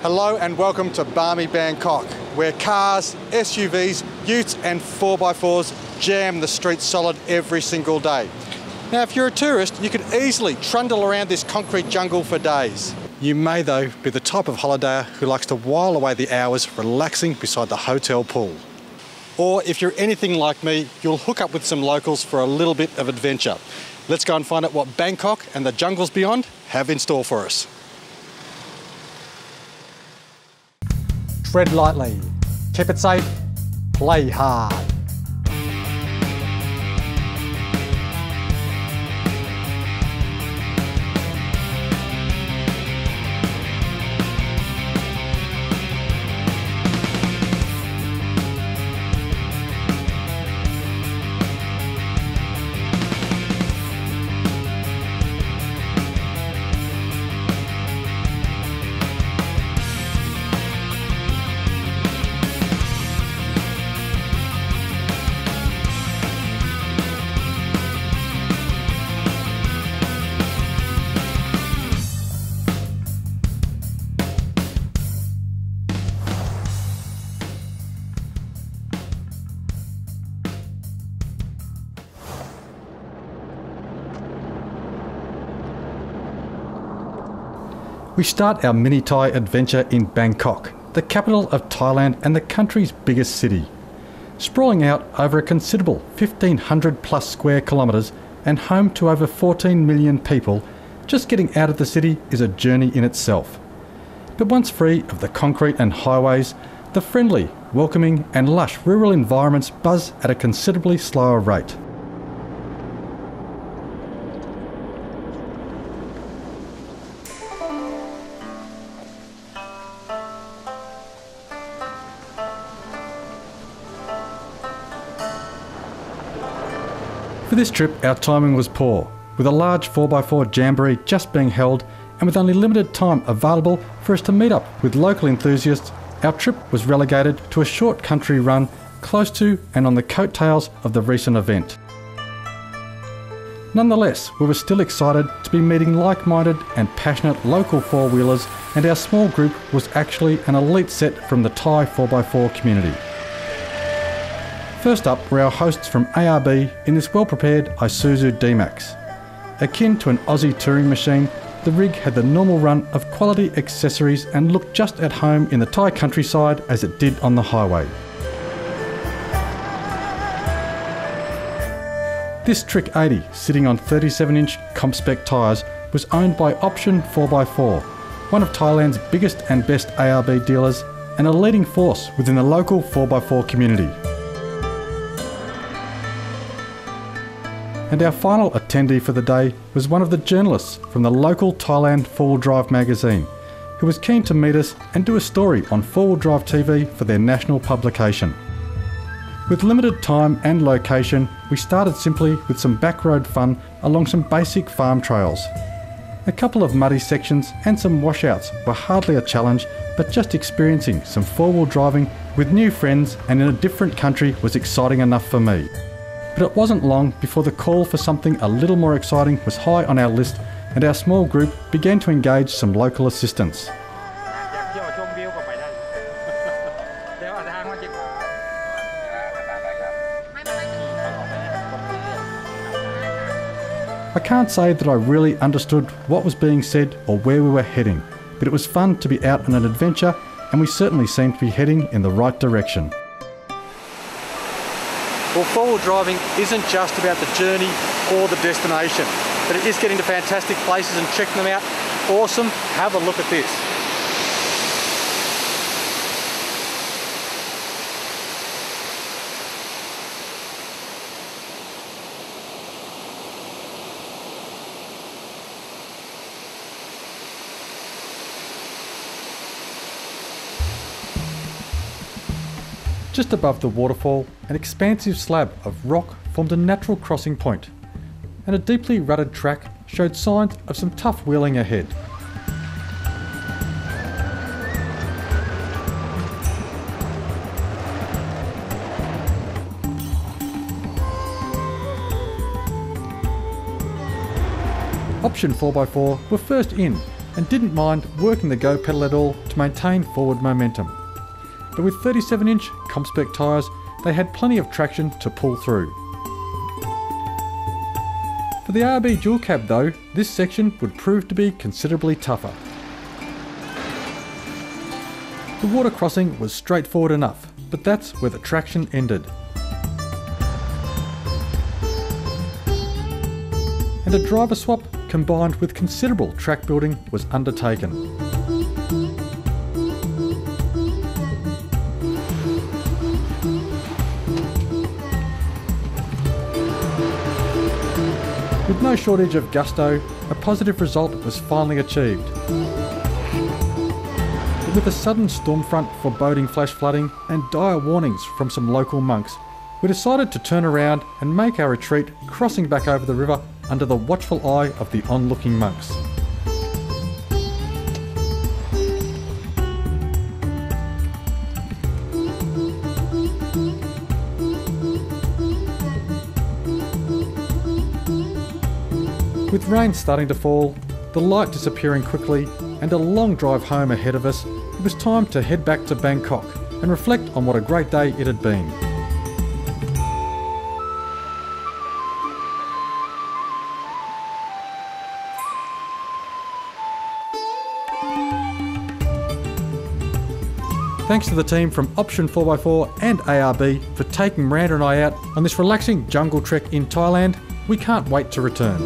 Hello and welcome to balmy Bangkok, where cars, SUVs, utes and 4x4s jam the streets solid every single day. Now if you're a tourist, you could easily trundle around this concrete jungle for days. You may though be the type of holidayer who likes to while away the hours relaxing beside the hotel pool. Or if you're anything like me, you'll hook up with some locals for a little bit of adventure. Let's go and find out what Bangkok and the jungles beyond have in store for us. Tread lightly, keep it safe, play hard. We start our mini Thai adventure in Bangkok, the capital of Thailand and the country's biggest city. Sprawling out over a considerable 1,500 plus square kilometres and home to over 14 million people, just getting out of the city is a journey in itself. But once free of the concrete and highways, the friendly, welcoming and lush rural environments buzz at a considerably slower rate. For this trip, our timing was poor, with a large 4x4 jamboree just being held and with only limited time available for us to meet up with local enthusiasts. Our trip was relegated to a short country run close to and on the coattails of the recent event. Nonetheless, we were still excited to be meeting like-minded and passionate local four-wheelers, and our small group was actually an elite set from the Thai 4x4 community. First up were our hosts from ARB in this well-prepared Isuzu D-Max. Akin to an Aussie touring machine, the rig had the normal run of quality accessories and looked just at home in the Thai countryside as it did on the highway. This Trick 80, sitting on 37-inch comp-spec tyres, was owned by Option 4x4, one of Thailand's biggest and best ARB dealers and a leading force within the local 4x4 community. And our final attendee for the day was one of the journalists from the local Thailand 4-wheel drive magazine, who was keen to meet us and do a story on 4-wheel drive TV for their national publication. With limited time and location, we started simply with some backroad fun along some basic farm trails. A couple of muddy sections and some washouts were hardly a challenge, but just experiencing some 4-wheel driving with new friends and in a different country was exciting enough for me. But it wasn't long before the call for something a little more exciting was high on our list, and our small group began to engage some local assistance. I can't say that I really understood what was being said or where we were heading, but it was fun to be out on an adventure, and we certainly seemed to be heading in the right direction. Well, 4-wheel driving isn't just about the journey or the destination, but it is getting to fantastic places and checking them out. Awesome, have a look at this. Just above the waterfall, an expansive slab of rock formed a natural crossing point, and a deeply rutted track showed signs of some tough wheeling ahead. Option 4x4 were first in, and didn't mind working the go pedal at all to maintain forward momentum. But with 37-inch ComSpec tyres, they had plenty of traction to pull through. For the ARB dual cab though, this section would prove to be considerably tougher. The water crossing was straightforward enough, but that's where the traction ended. And a driver swap combined with considerable track building was undertaken. With no shortage of gusto, a positive result was finally achieved. But with a sudden storm front foreboding flash flooding and dire warnings from some local monks, we decided to turn around and make our retreat, crossing back over the river under the watchful eye of the onlooking monks. With rain starting to fall, the light disappearing quickly, and a long drive home ahead of us, it was time to head back to Bangkok and reflect on what a great day it had been. Thanks to the team from Option 4x4 and ARB for taking Miranda and I out on this relaxing jungle trek in Thailand. We can't wait to return.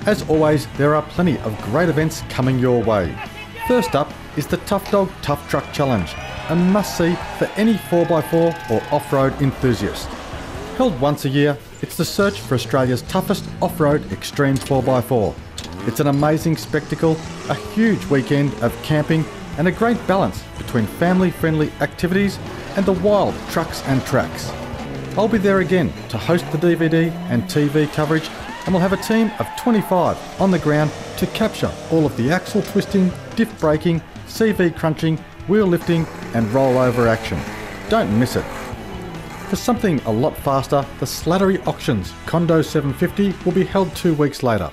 As always, there are plenty of great events coming your way. First up is the Tough Dog Tough Truck Challenge, a must-see for any 4x4 or off-road enthusiast. Held once a year, it's the search for Australia's toughest off-road extreme 4x4. It's an amazing spectacle, a huge weekend of camping, and a great balance between family-friendly activities and the wild trucks and tracks. I'll be there again to host the DVD and TV coverage, and we'll have a team of 25 on the ground to capture all of the axle twisting, diff braking, CV crunching, wheel lifting and rollover action. Don't miss it. For something a lot faster, the Slattery Auctions Condo 750 will be held 2 weeks later.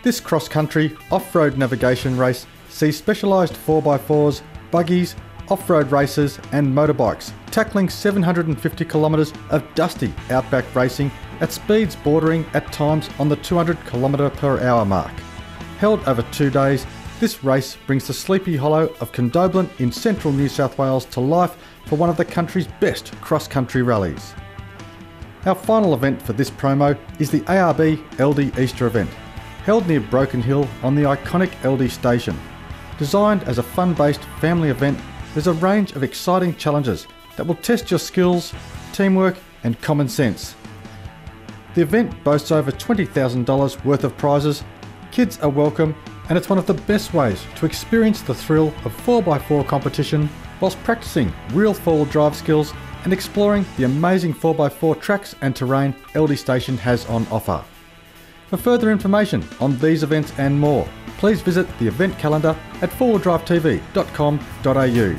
This cross-country off-road navigation race sees specialised 4x4s, buggies, off-road races and motorbikes tackling 750 kilometres of dusty outback racing at speeds bordering at times on the 200 km/h mark. Held over 2 days, this race brings the Sleepy Hollow of Condobolin in central New South Wales to life for one of the country's best cross-country rallies. Our final event for this promo is the ARB LD Easter event, held near Broken Hill on the iconic LD station. Designed as a fun-based family event, there's a range of exciting challenges that will test your skills, teamwork and common sense. The event boasts over $20,000 worth of prizes, kids are welcome, and it's one of the best ways to experience the thrill of 4x4 competition whilst practicing real four-wheel drive skills and exploring the amazing 4x4 tracks and terrain LD Station has on offer. For further information on these events and more, please visit the event calendar at fourwheeldrivetv.com.au.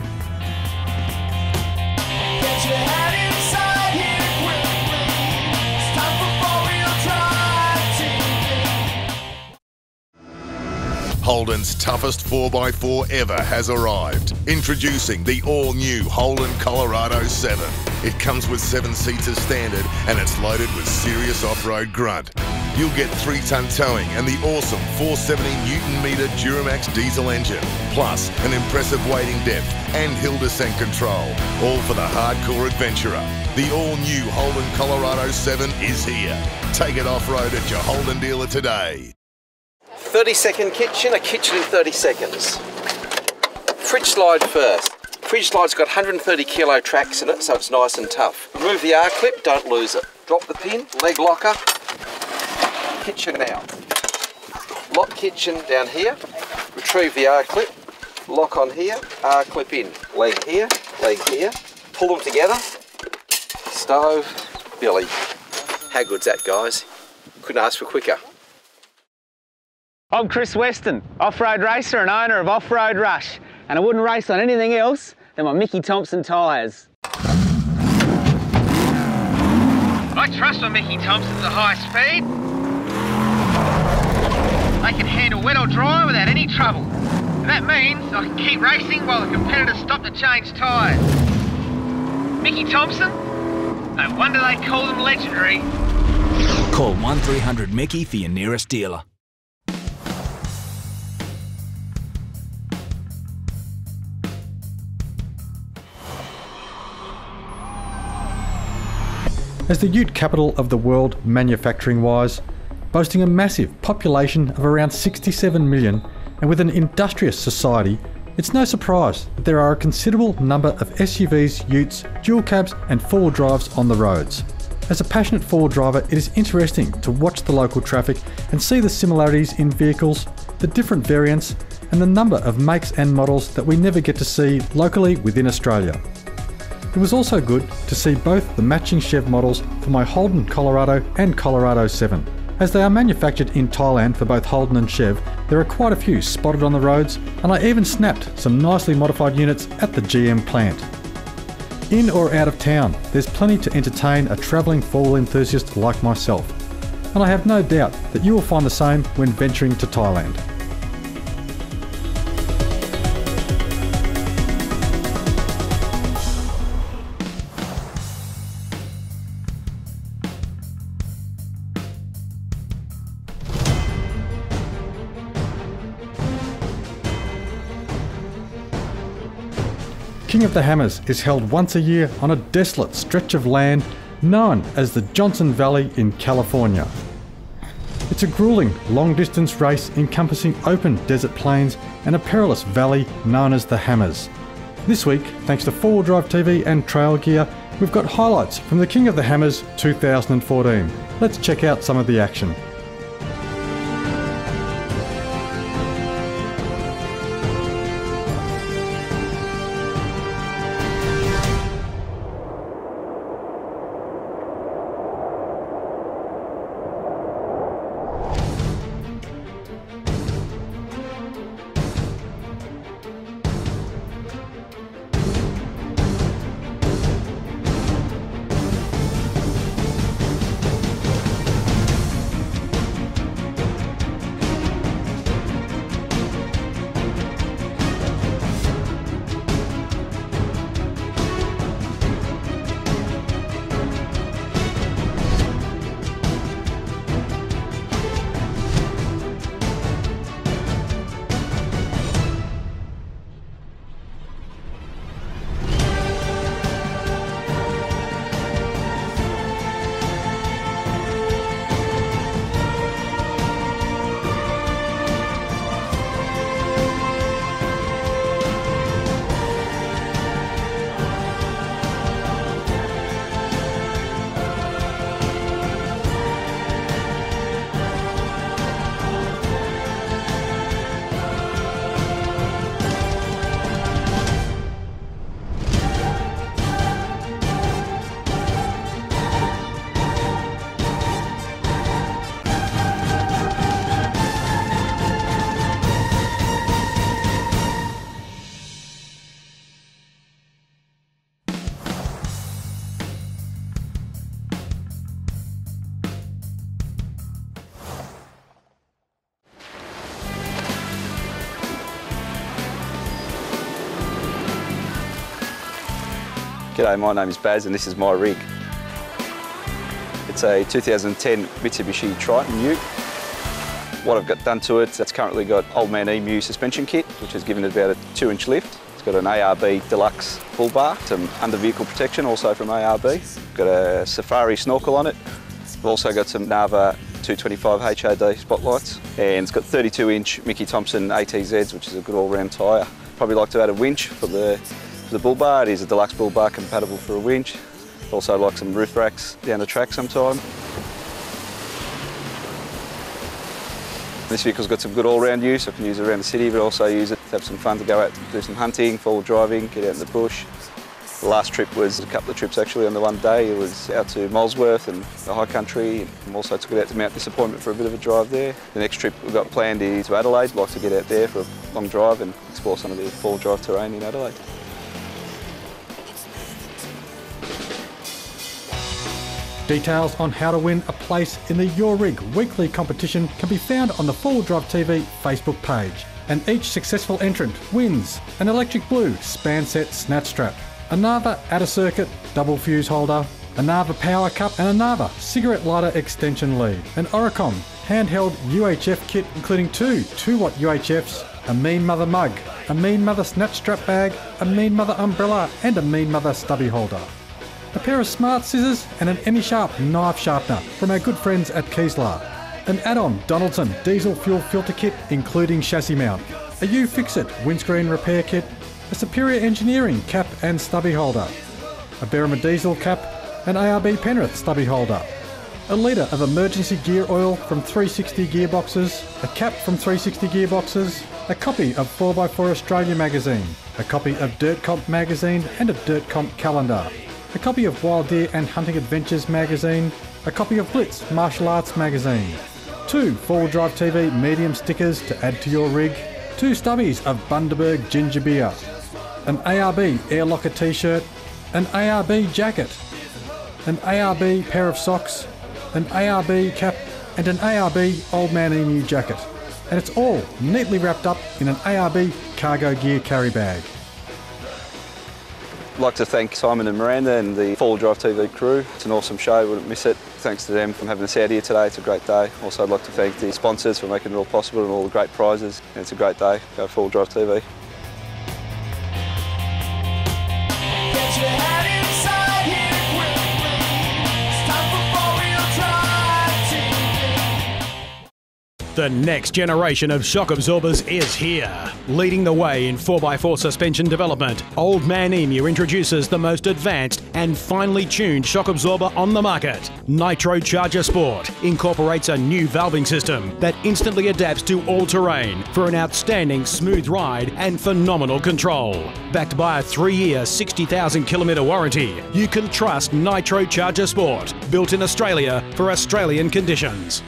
Holden's toughest 4x4 ever has arrived. Introducing the all-new Holden Colorado 7. It comes with 7 seats as standard and it's loaded with serious off-road grunt. you'll get 3-ton towing and the awesome 470 Newton-metre Duramax diesel engine, plus an impressive wading depth and hill descent control, all for the hardcore adventurer. The all-new Holden Colorado 7 is here. Take it off-road at your Holden dealer today. 30-second kitchen, a kitchen in 30 seconds. Fridge slide first. Fridge slide's got 130 kilo tracks in it, so it's nice and tough. Remove the R-clip, don't lose it. Drop the pin, leg locker, kitchen out. Lock kitchen down here, retrieve the R-clip, lock on here, R-clip in. Leg here, pull them together, stove, billy. How good's that, guys? Couldn't ask for quicker. I'm Chris Weston, off-road racer and owner of Off-Road Rush, and I wouldn't race on anything else than my Mickey Thompson tyres. I trust my Mickey Thompsons at high speed. They can handle wet or dry without any trouble. And that means I can keep racing while the competitors stop to change tyres. Mickey Thompson? No wonder they call them legendary. Call 1300-MICKEY for your nearest dealer. As the ute capital of the world manufacturing-wise, boasting a massive population of around 67 million and with an industrious society, it's no surprise that there are a considerable number of SUVs, utes, dual cabs and four-wheel drives on the roads. As a passionate four-wheel driver, it is interesting to watch the local traffic and see the similarities in vehicles, the different variants and the number of makes and models that we never get to see locally within Australia. It was also good to see both the matching Chev models for my Holden Colorado and Colorado 7. As they are manufactured in Thailand for both Holden and Chev, there are quite a few spotted on the roads, and I even snapped some nicely modified units at the GM plant. In or out of town, there's plenty to entertain a travelling four-wheel enthusiast like myself, and I have no doubt that you will find the same when venturing to Thailand. King of the Hammers is held once a year on a desolate stretch of land known as the Johnson Valley in California. It's a grueling, long-distance race encompassing open desert plains and a perilous valley known as the Hammers. This week, thanks to 4-wheel drive TV and trail gear, we've got highlights from the King of the Hammers 2014. Let's check out some of the action. G'day, my name is Baz and this is my rig. It's a 2010 Mitsubishi Triton ute. What I've got done to it, it's currently got Old Man Emu suspension kit, which has given it about a 2-inch lift. It's got an ARB Deluxe bull bar, some under-vehicle protection also from ARB. Got a Safari snorkel on it. We've also got some Nava 225 HOD spotlights, and it's got 32-inch Mickey Thompson ATZs, which is a good all-round tyre. Probably like to add a winch for the bull bar. It is a deluxe bull bar compatible for a winch. Also like some roof racks down the track sometime. This vehicle's got some good all-round use. I can use it around the city, but also use it to have some fun, to go out and do some hunting, four-wheel driving, get out in the bush. The last trip was a couple of trips actually on the one day. It was out to Molesworth and the high country, and also took it out to Mount Disappointment for a bit of a drive there. The next trip we've got planned is to Adelaide. I'd like to get out there for a long drive and explore some of the four-wheel drive terrain in Adelaide. Details on how to win a place in the Your Rig weekly competition can be found on the 4Wheel Drive TV Facebook page. And each successful entrant wins an electric blue span set snatch strap, a Nava adder circuit double fuse holder, a Nava power cup and a Nava cigarette lighter extension lead, an Oricom handheld UHF kit including two 2-watt UHFs, a Mean Mother mug, a Mean Mother snatch strap bag, a Mean Mother umbrella and a Mean Mother stubby holder. A pair of smart scissors and an Any Sharp knife sharpener from our good friends at Keeslar. An add-on Donaldson diesel fuel filter kit including chassis mount. A U-Fix-It windscreen repair kit. A Superior Engineering cap and stubby holder. A Berrima diesel cap. An ARB Penrith stubby holder. A litre of emergency gear oil from 360 Gearboxes. A cap from 360 Gearboxes. A copy of 4x4 Australia magazine. A copy of Dirt Comp magazine and a Dirt Comp calendar. A copy of Wild Deer and Hunting Adventures magazine, a copy of Blitz Martial Arts magazine, 2 4Wheel Drive TV medium stickers to add to your rig, 2 stubbies of Bundaberg ginger beer, an ARB Air Locker t-shirt, an ARB jacket, an ARB pair of socks, an ARB cap and an ARB Old Man Emu jacket. And it's all neatly wrapped up in an ARB cargo gear carry bag. I'd like to thank Simon and Miranda and the 4Wheel Drive TV crew. It's an awesome show, wouldn't miss it. Thanks to them for having us out here today. It's a great day. Also, I'd like to thank the sponsors for making it all possible and all the great prizes. And it's a great day. Go 4Wheel Drive TV. The next generation of shock absorbers is here. Leading the way in 4x4 suspension development, Old Man Emu introduces the most advanced and finely tuned shock absorber on the market. Nitro Charger Sport incorporates a new valving system that instantly adapts to all terrain for an outstanding smooth ride and phenomenal control. Backed by a 3-year, 60,000-kilometre warranty, you can trust Nitro Charger Sport, built in Australia for Australian conditions.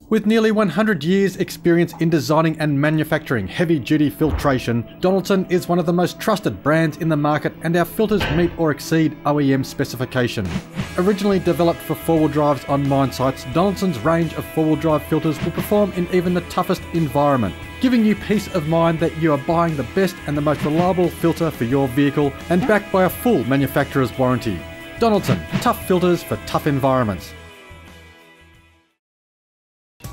With nearly 100 years experience in designing and manufacturing heavy-duty filtration, Donaldson is one of the most trusted brands in the market, and our filters meet or exceed OEM specification. Originally developed for 4-wheel drives on mine sites, Donaldson's range of 4-wheel drive filters will perform in even the toughest environment, giving you peace of mind that you are buying the best and the most reliable filter for your vehicle, and backed by a full manufacturer's warranty. Donaldson, tough filters for tough environments.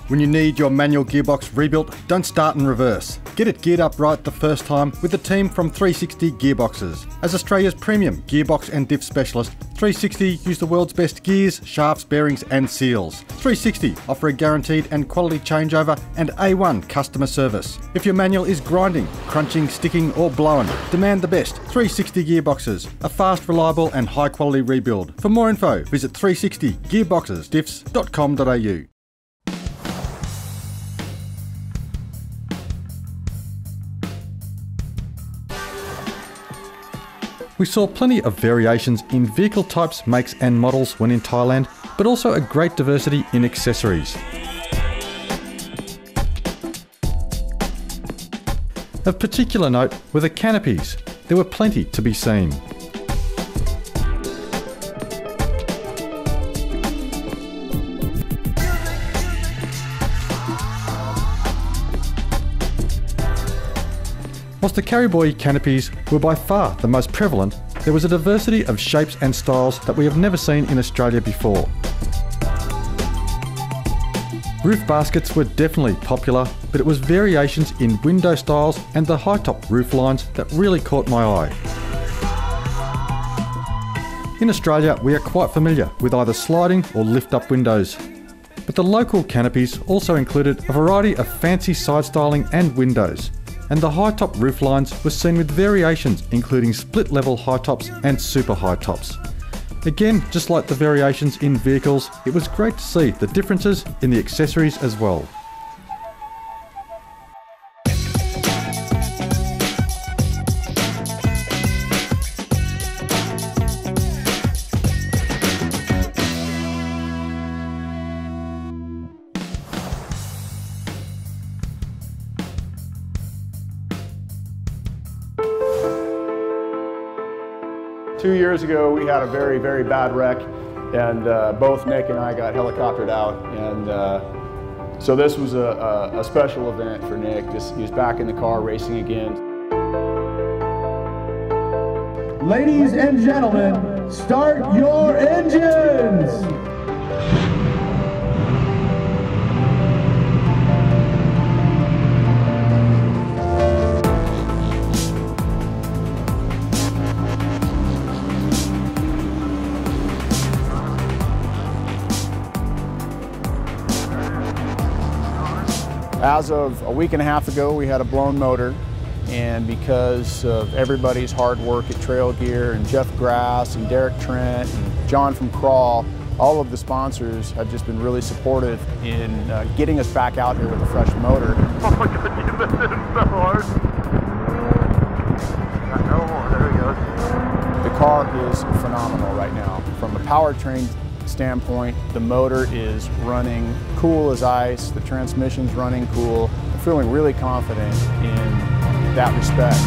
When you need your manual gearbox rebuilt, don't start in reverse. Get it geared up right the first time with the team from 360 Gearboxes. As Australia's premium gearbox and diff specialist, 360 use the world's best gears, shafts, bearings and seals. 360 offer a guaranteed and quality changeover and A1 customer service. If your manual is grinding, crunching, sticking or blowing, demand the best. 360 Gearboxes, a fast, reliable and high quality rebuild. For more info, visit 360gearboxesdiffs.com.au. We saw plenty of variations in vehicle types, makes and models when in Thailand, but also a great diversity in accessories. Of particular note were the canopies. There were plenty to be seen. Whilst the carryboy canopies were by far the most prevalent, There was a diversity of shapes and styles that we have never seen in Australia before. Roof baskets were definitely popular, but it was variations in window styles and the high-top roof lines that really caught my eye. In Australia, we are quite familiar with either sliding or lift-up windows, but the local canopies also included a variety of fancy side styling and windows, and the high-top roof lines were seen with variations including split-level high-tops and super high-tops. Again, just like the variations in vehicles, it was great to see the differences in the accessories as well. Two years ago, we had a very, very bad wreck, and both Nick and I got helicoptered out. And so this was a special event for Nick. He's back in the car racing again. Ladies and gentlemen, start your engines! As of a week and a half ago, we had a blown motor, and because of everybody's hard work at Trail Gear, and Jeff Grass, and Derek Trent, and John from Crawl, all of the sponsors have just been really supportive in getting us back out here with a fresh motor. Oh my God, you missed it so hard. There he goes. The car is phenomenal right now. From a powertrain standpoint, the motor is running cool as ice, the transmission's running cool. I'm feeling really confident in that respect.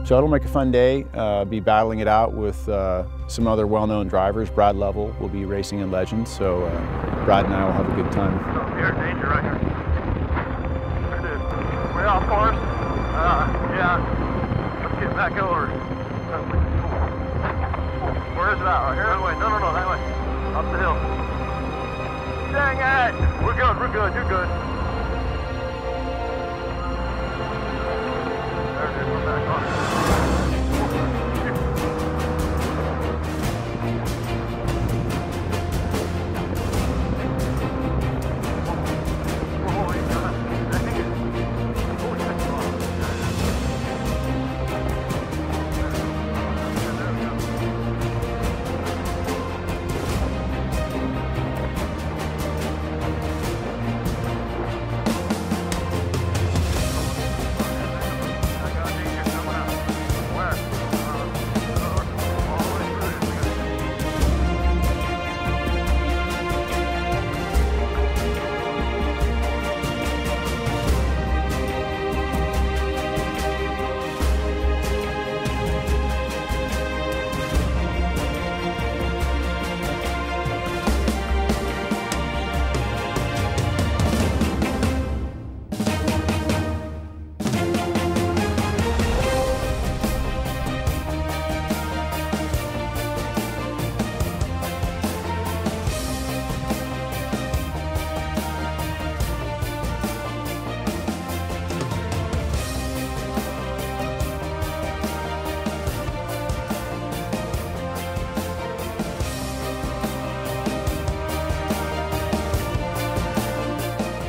So it'll make a fun day, be battling it out with some other well-known drivers. Brad Lovell will be racing in Legends, so Brad and I will have a good time. Oh, you're in danger right here. There it is. Way off course. Yeah. Let's get back over. Where is it at? Right here? That way. No, that way. Up the hill. Dang it! We're good, you're good. There it is, we're back on.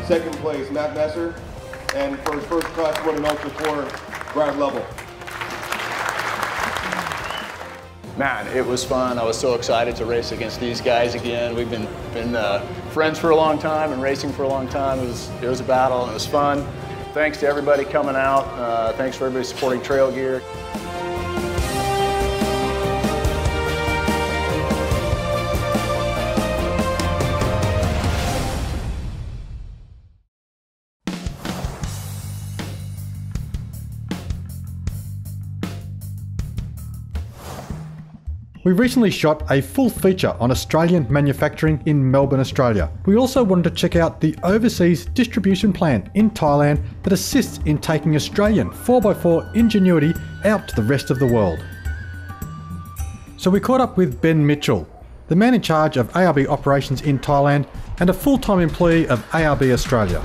Second place, Matt Messer, and for his first Class 1 and Ultra 4, Brad Lovell. Man, it was fun. I was so excited to race against these guys again. We've been friends for a long time and racing for a long time. It was a battle and it was fun. Thanks to everybody coming out. Thanks for everybody supporting Trail Gear. We recently shot a full feature on Australian manufacturing in Melbourne, Australia. We also wanted to check out the overseas distribution plant in Thailand that assists in taking Australian 4x4 ingenuity out to the rest of the world. So we caught up with Ben Mitchell, the man in charge of ARB operations in Thailand and a full-time employee of ARB Australia.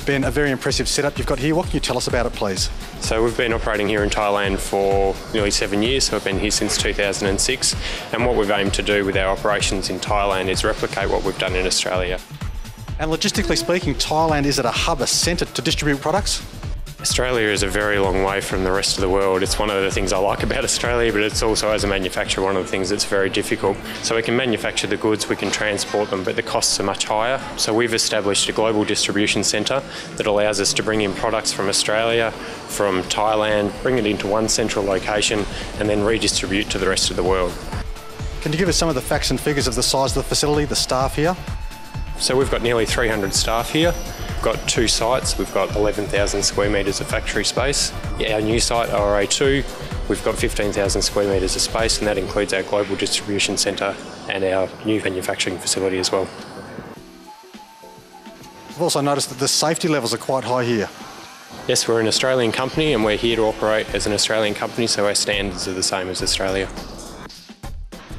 Ben, a very impressive setup you've got here. What can you tell us about it, please? So we've been operating here in Thailand for nearly 7 years, so I've been here since 2006, and what we've aimed to do with our operations in Thailand is replicate what we've done in Australia. And logistically speaking, Thailand is at a hub, a centre to distribute products? Australia is a very long way from the rest of the world. It's one of the things I like about Australia, but it's also, as a manufacturer, one of the things that's very difficult. So we can manufacture the goods, we can transport them, but the costs are much higher. So we've established a global distribution centre that allows us to bring in products from Australia, from Thailand, bring it into one central location, and then redistribute to the rest of the world. Can you give us some of the facts and figures of the size of the facility, the staff here? So we've got nearly 300 staff here. We've got 2 sites. We've got 11,000 square metres of factory space. Our new site, RA2, we've got 15,000 square metres of space, and that includes our global distribution centre and our new manufacturing facility as well. I've also noticed that the safety levels are quite high here. Yes, we're an Australian company and we're here to operate as an Australian company, so our standards are the same as Australia.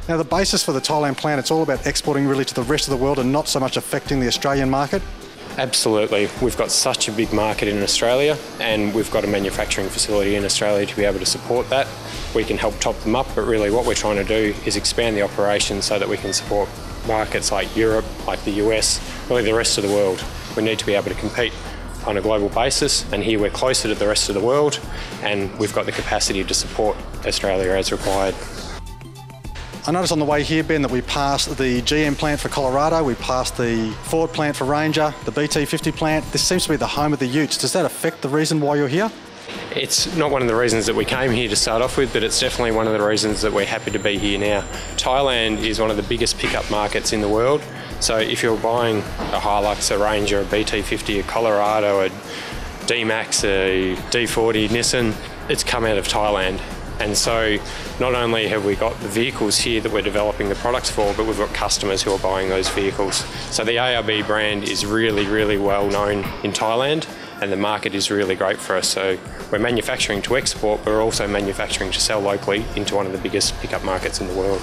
Now, the basis for the Thailand plant, it's all about exporting really to the rest of the world and not so much affecting the Australian market. Absolutely. We've got such a big market in Australia, and we've got a manufacturing facility in Australia to be able to support that. We can help top them up, but really what we're trying to do is expand the operation so that we can support markets like Europe, like the US, really the rest of the world. We need to be able to compete on a global basis, and here we're closer to the rest of the world, and we've got the capacity to support Australia as required. I noticed on the way here, Ben, that we passed the GM plant for Colorado, we passed the Ford plant for Ranger, the BT50 plant. This seems to be the home of the Utes. Does that affect the reason why you're here? It's not one of the reasons that we came here to start off with, but it's definitely one of the reasons that we're happy to be here now. Thailand is one of the biggest pickup markets in the world. So if you're buying a Hilux, a Ranger, a BT50, a Colorado, a D-Max, a D40 Nissan, it's come out of Thailand. And so not only have we got the vehicles here that we're developing the products for, but we've got customers who are buying those vehicles. So the ARB brand is really, really well known in Thailand, and the market is really great for us. So we're manufacturing to export, but we're also manufacturing to sell locally into one of the biggest pickup markets in the world.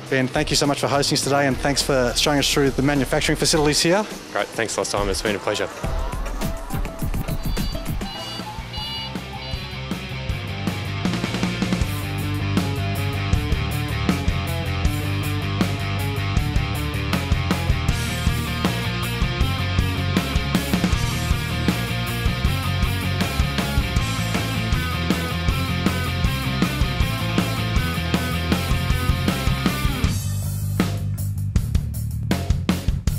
Ben, thank you so much for hosting us today, and thanks for showing us through the manufacturing facilities here. Great, thanks a lot, Simon. It's been a pleasure.